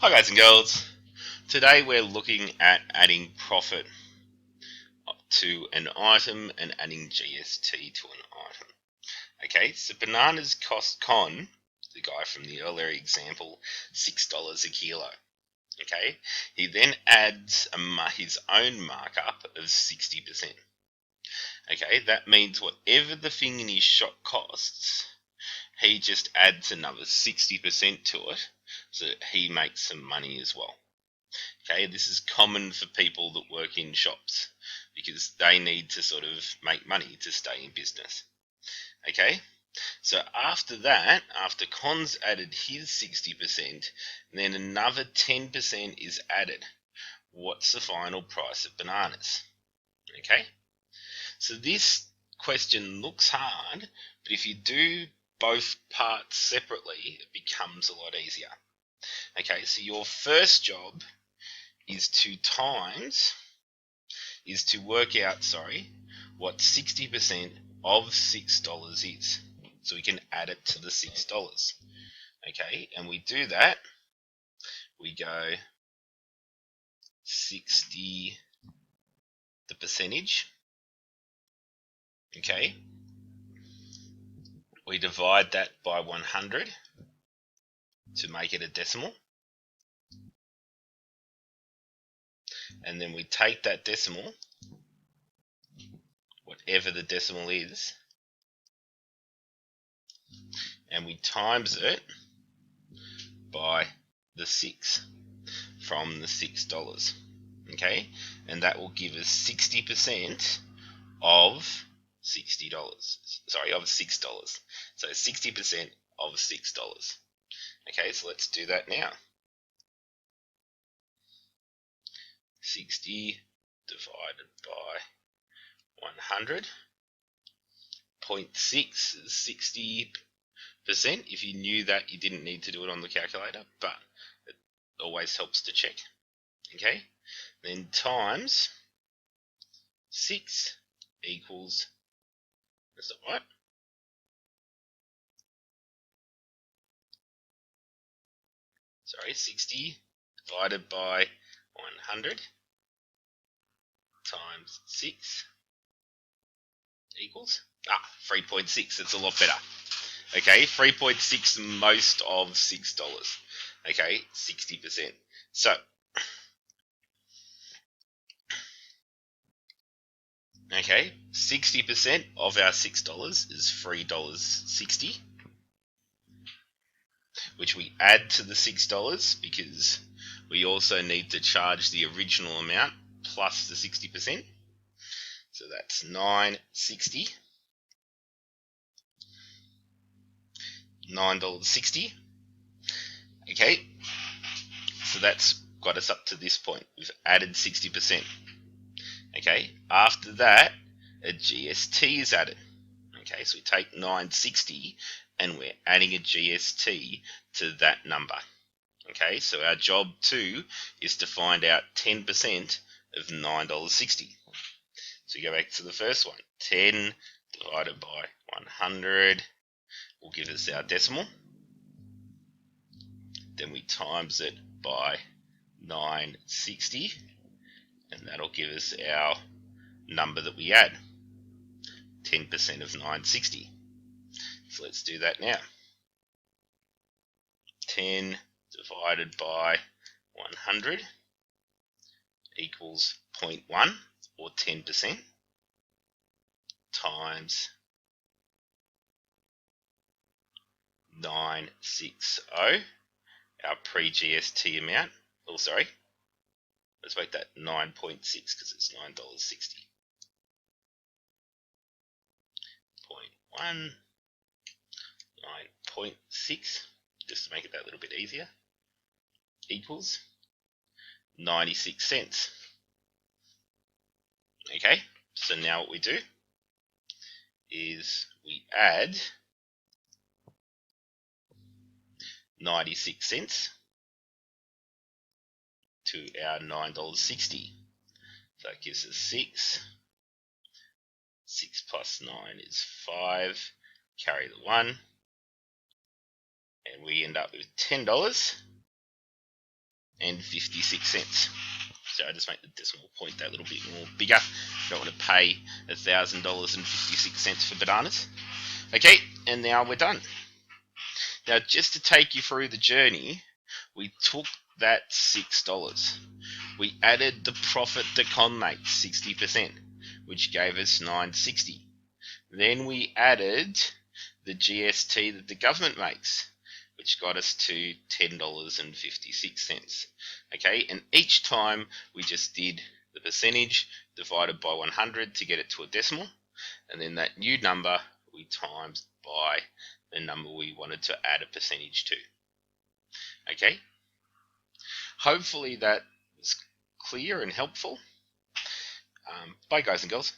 Hi guys and girls, today we're looking at adding profit to an item and adding GST to an item. Okay, so bananas cost Con, the guy from the earlier example, $6 a kilo. Okay, he then adds his own markup of 60%. Okay, that means whatever the thing in his shop costs, he just adds another 60% to it so that he makes some money as well. Okay, this is common for people that work in shops because they need to sort of make money to stay in business. Okay, so after that, after Con's added his 60%, then another 10% is added. What's the final price of bananas? Okay, so this question looks hard, but if you do both parts separately, it becomes a lot easier. Okay, so your first job is to work out, what 60% of $6 is. So we can add it to the $6. Okay, and we do that. We go 60, the percentage. Okay, we divide that by 100 to make it a decimal. And then we take that decimal, whatever the decimal is, and we times it by the 6 from the $6. Okay, and that will give us 60% of $60. Sorry, of $6. So 60% of $6. Okay, so let's do that now. 60 divided by 100. 0.6 is 60%. If you knew that, you didn't need to do it on the calculator, but it always helps to check. Okay, then times 6 equals, that's not right, sorry, 60 divided by 100 times 6 equals 3.6. It's a lot better. Okay, 3.6 most of $6. Okay, 60%. So okay, 60% of our $6 is $3.60, which we add to the $6 because we also need to charge the original amount plus the 60%. So that's $9.60. $9.60. Okay, so that's got us up to this point. We've added 60%. Okay, after that, a GST is added. Okay, so we take $9.60 and we're adding a GST to that number. Okay, so our job 2 is to find out 10% of $9.60. So we go back to the first one. 10 divided by 100 will give us our decimal. Then we times it by 960, and that'll give us our number that we add, 10% of 960. So let's do that now. 10 divided by 100 equals 0.1, or 10%, times 960, our pre-GST amount. Oh, sorry. Let's make that 9.6 because it's $9.60. 0.1, 9.6, just to make it that little bit easier, equals 96 cents. Okay, so now what we do is we add 96 cents to our $9.60. So that gives us 6. 6 plus 9 is 5. Carry the 1. And we end up with $10. So I just make the decimal point that little bit more bigger. Don't want to pay $1,000.56 for bananas. Okay, and now we're done. Now, just to take you through the journey, we took that $6. We added the profit the con makes, 60%, which gave us $9.60. Then we added the GST that the government makes, which got us to $10.56. Okay, and each time we just did the percentage divided by 100 to get it to a decimal, and then that new number we times by the number we wanted to add a percentage to. Okay, hopefully that was clear and helpful. Bye, guys and girls.